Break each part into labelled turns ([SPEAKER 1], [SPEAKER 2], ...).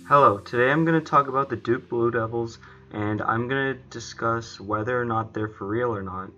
[SPEAKER 1] Hello, today I'm going to talk about the Duke Blue Devils, and I'm going to discuss whether or not they're for real or not.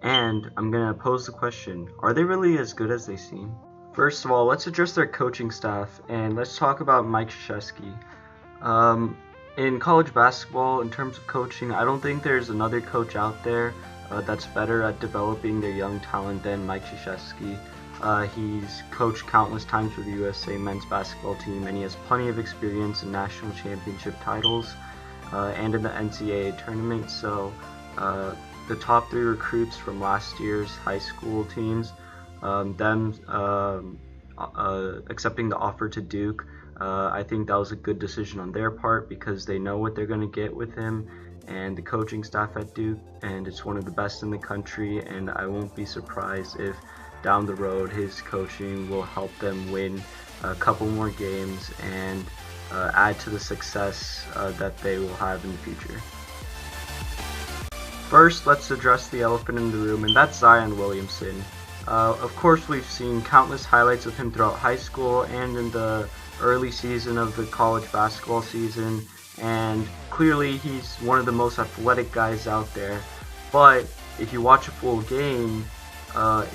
[SPEAKER 1] And I'm going to pose the question, are they really as good as they seem? First of all, let's address their coaching staff, and let's talk about Mike Krzyzewski. Um, in college basketball, in terms of coaching, I don't think there's another coach out there that's better at developing their young talent than Mike Krzyzewski. He's coached countless times for the USA men's basketball team, and he has plenty of experience in national championship titles and in the NCAA tournament. So the top three recruits from last year's high school teams, accepting the offer to Duke, I think that was a good decision on their part because they know what they're going to get with him and the coaching staff at Duke, and it's one of the best in the country, and I won't be surprised if down the road his coaching will help them win a couple more games and add to the success that they will have in the future. First, let's address the elephant in the room, and that's Zion Williamson. Of course, we've seen countless highlights of him throughout high school and in the early season of the college basketball season, and clearly he's one of the most athletic guys out there. But if you watch a full game,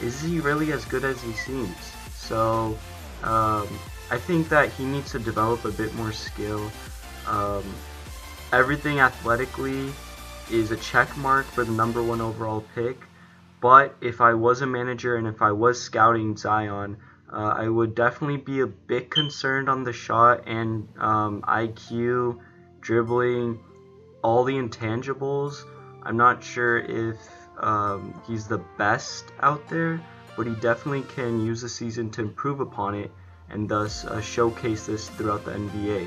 [SPEAKER 1] is he really as good as he seems? So I think that he needs to develop a bit more skill. Everything athletically is a check mark for the #1 overall pick, but if I was a manager and if I was scouting Zion, I would definitely be a bit concerned on the shot and IQ, dribbling, all the intangibles. I'm not sure if he's the best out there, but he definitely can use the season to improve upon it and thus showcase this throughout the NBA.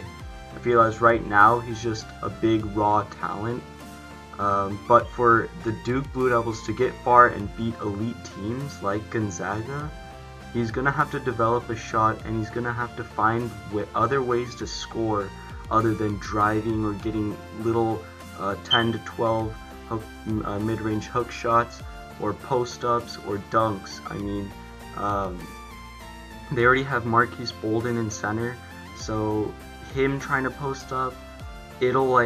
[SPEAKER 1] I feel as right now he's just a big raw talent, but for the Duke Blue Devils to get far and beat elite teams like Gonzaga, he's going to have to develop a shot and he's going to have to find other ways to score other than driving or getting little 10 to 12 mid-range hook shots or post-ups or dunks. I mean, they already have Marquise Bolden in center, so him trying to post up, it'll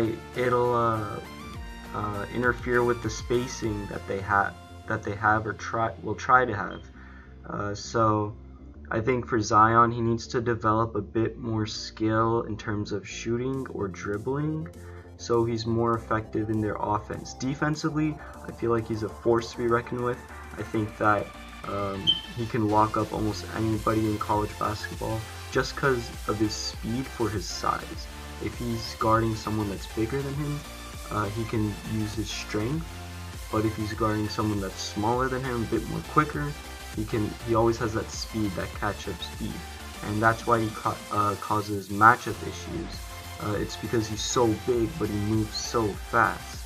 [SPEAKER 1] interfere with the spacing that they have or will try to have. So I think for Zion, he needs to develop a bit more skill in terms of shooting or dribbling, so he's more effective in their offense. Defensively, I feel like he's a force to be reckoned with. I think that he can lock up almost anybody in college basketball just because of his speed for his size. If he's guarding someone that's bigger than him, he can use his strength, but if he's guarding someone that's smaller than him, a bit more quicker, he always has that speed, that catch-up speed, and that's why he causes matchup issues. It's because he's so big, but he moves so fast.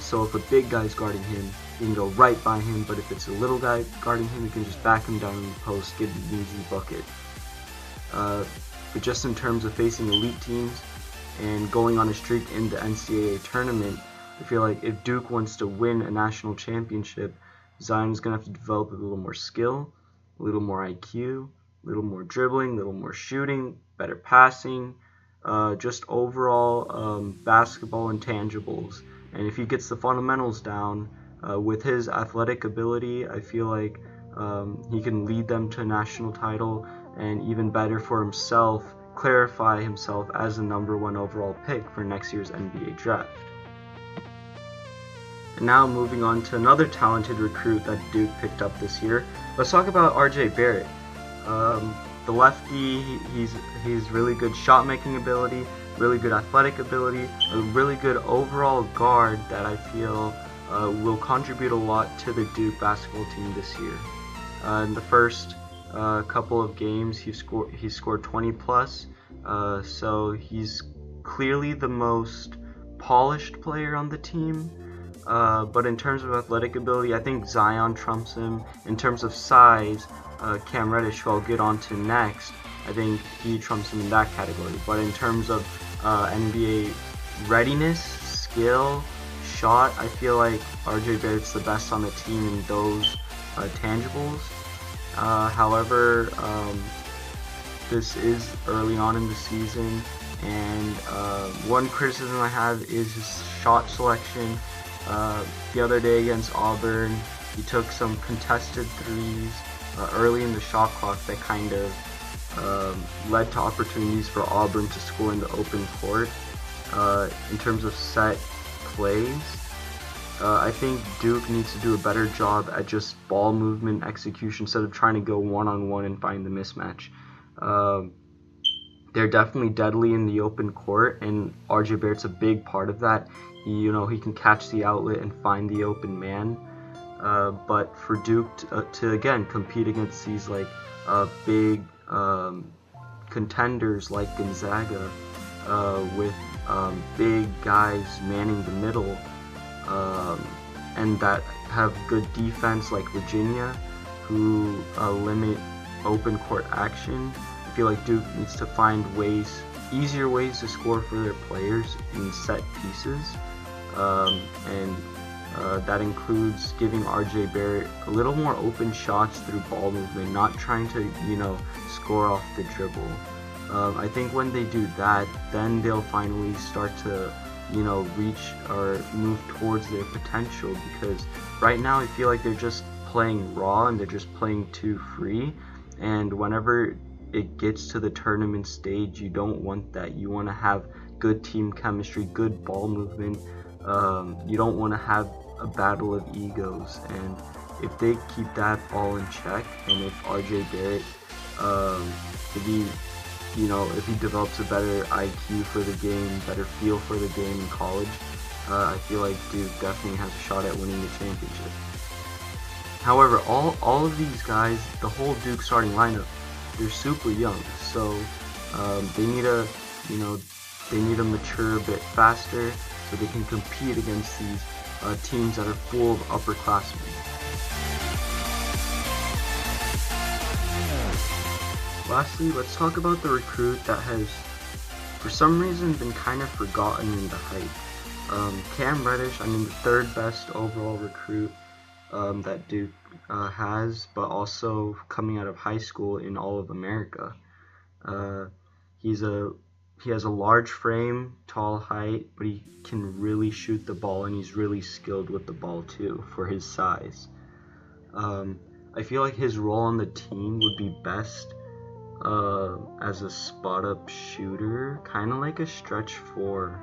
[SPEAKER 1] So if a big guy's guarding him, you can go right by him, but if it's a little guy guarding him, you can just back him down in the post, get an easy bucket. But just in terms of facing elite teams and going on a streak in the NCAA tournament, I feel like if Duke wants to win a national championship, Zion's going to have to develop a little more skill, a little more IQ, a little more dribbling, a little more shooting, better passing, just overall basketball intangibles. And if he gets the fundamentals down with his athletic ability, I feel like he can lead them to a national title, and even better for himself, clarify himself as the #1 overall pick for next year's NBA draft. And now moving on to another talented recruit that Duke picked up this year. Let's talk about RJ Barrett. The lefty, he's really good shot making ability, really good athletic ability, a really good overall guard that I feel will contribute a lot to the Duke basketball team this year. In the first couple of games, he scored 20 plus, so he's clearly the most polished player on the team. But in terms of athletic ability, I think Zion trumps him. In terms of size, Cam Reddish, who I'll get on to next, I think he trumps him in that category. But in terms of NBA readiness, skill, shot, I feel like RJ Barrett's the best on the team in those tangibles. However, this is early on in the season, And one criticism I have is his shot selection. The other day against Auburn, he took some contested threes early in the shot clock that kind of led to opportunities for Auburn to score in the open court. In terms of set plays, I think Duke needs to do a better job at just ball movement execution instead of trying to go one-on-one and find the mismatch. They're definitely deadly in the open court, and RJ Barrett's a big part of that. He can catch the outlet and find the open man. But for Duke to again compete against these like big contenders like Gonzaga with big guys manning the middle, and that have good defense like Virginia, who limit open court action. I feel like Duke needs to find easier ways to score for their players in set pieces, and that includes giving RJ Barrett a little more open shots through ball movement, not trying to score off the dribble. I think when they do that, then they'll finally start to reach or move towards their potential, because right now I feel like they're just playing raw and they're just playing too free, and whenever it gets to the tournament stage, you don't want that. You want to have good team chemistry, good ball movement. You don't want to have a battle of egos, and if they keep that all in check, and if RJ Barrett, if he develops a better IQ for the game, better feel for the game in college, I feel like Duke definitely has a shot at winning the championship. However, all of these guys, the whole Duke starting lineup, they're super young, so they need to mature a bit faster so they can compete against these teams that are full of upperclassmen. Lastly, let's talk about the recruit that has, for some reason, been kind of forgotten in the hype. Cam Reddish, the third best overall recruit that Duke has, but also coming out of high school in all of America. He has a large frame, tall height, but he can really shoot the ball, and he's really skilled with the ball too for his size. I feel like his role on the team would be best as a spot-up shooter, kind of like a stretch 4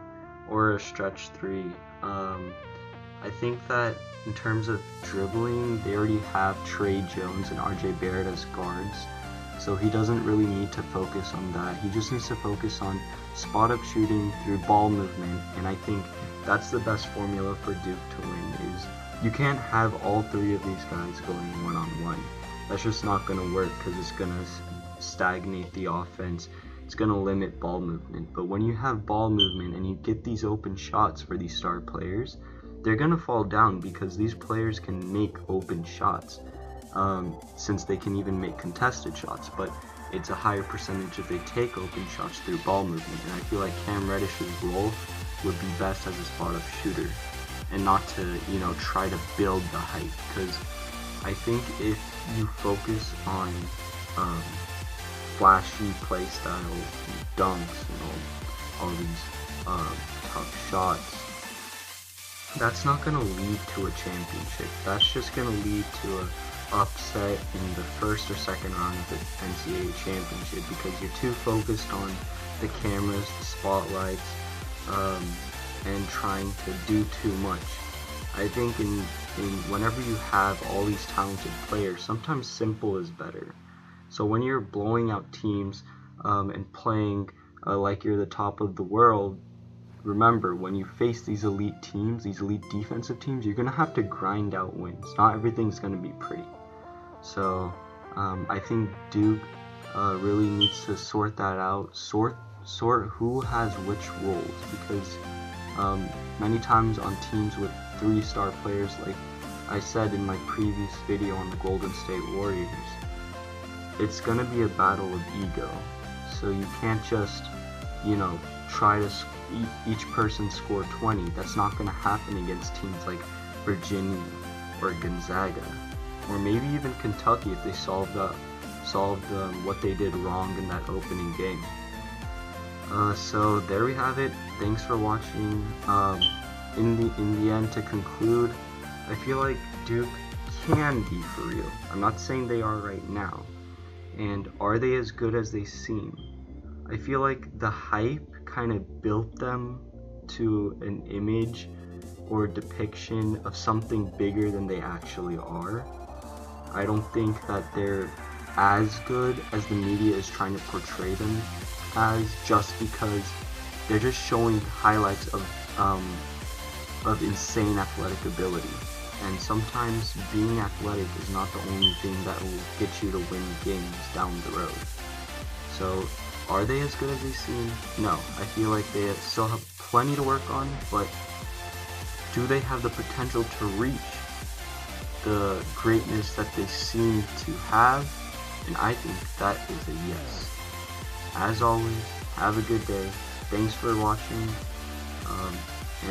[SPEAKER 1] or a stretch 3. I think that in terms of dribbling, they already have Trey Jones and RJ Barrett as guards, so he doesn't really need to focus on that. He just needs to focus on spot-up shooting through ball movement, and I think that's the best formula for Duke to win. Is you can't have all three of these guys going one-on-one. That's just not going to work, because it's going to stagnate the offense. It's going to limit ball movement. But when you have ball movement and you get these open shots for these star players, they're going to fall down, because these players can make open shots, since they can even make contested shots, but it's a higher percentage if they take open shots through ball movement. And I feel like Cam Reddish's role would be best as a spot-up shooter, and not to try to build the height, because I think if you focus on flashy play styles, and dunks, and all these tough shots, that's not going to lead to a championship. That's just going to lead to an upset in the first or second round of the NCAA championship, because you're too focused on the cameras, the spotlights, and trying to do too much. I think in whenever you have all these talented players, sometimes simple is better. So when you're blowing out teams and playing like you're the top of the world, remember, when you face these elite teams, these elite defensive teams, you're going to have to grind out wins. Not everything's going to be pretty. So I think Duke really needs to sort that out, sort who has which roles, because many times on teams with 3-star players, like I said in my previous video on the Golden State Warriors, it's going to be a battle of ego. So you can't just, try to each person score 20. That's not going to happen against teams like Virginia or Gonzaga, or maybe even Kentucky if they solved what they did wrong in that opening game. So there we have it. Thanks for watching. In the end, to conclude, I feel like Duke can be for real. I'm not saying they are right now. And are they as good as they seem? I feel like the hype kind of built them to an image or depiction of something bigger than they actually are. I don't think that they're as good as the media is trying to portray them as, just because they're just showing highlights of insane athletic ability. And sometimes being athletic is not the only thing that will get you to win games down the road. So, are they as good as they seem? No. I feel like they still have plenty to work on, but do they have the potential to reach the greatness that they seem to have? And I think that is a yes. As always, have a good day. Thanks for watching.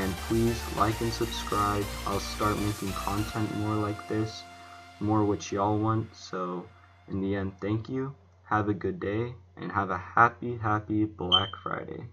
[SPEAKER 1] And please like and subscribe. I'll start making content more like this, more what y'all want. So in the end, thank you. Have a good day and have a happy Black Friday.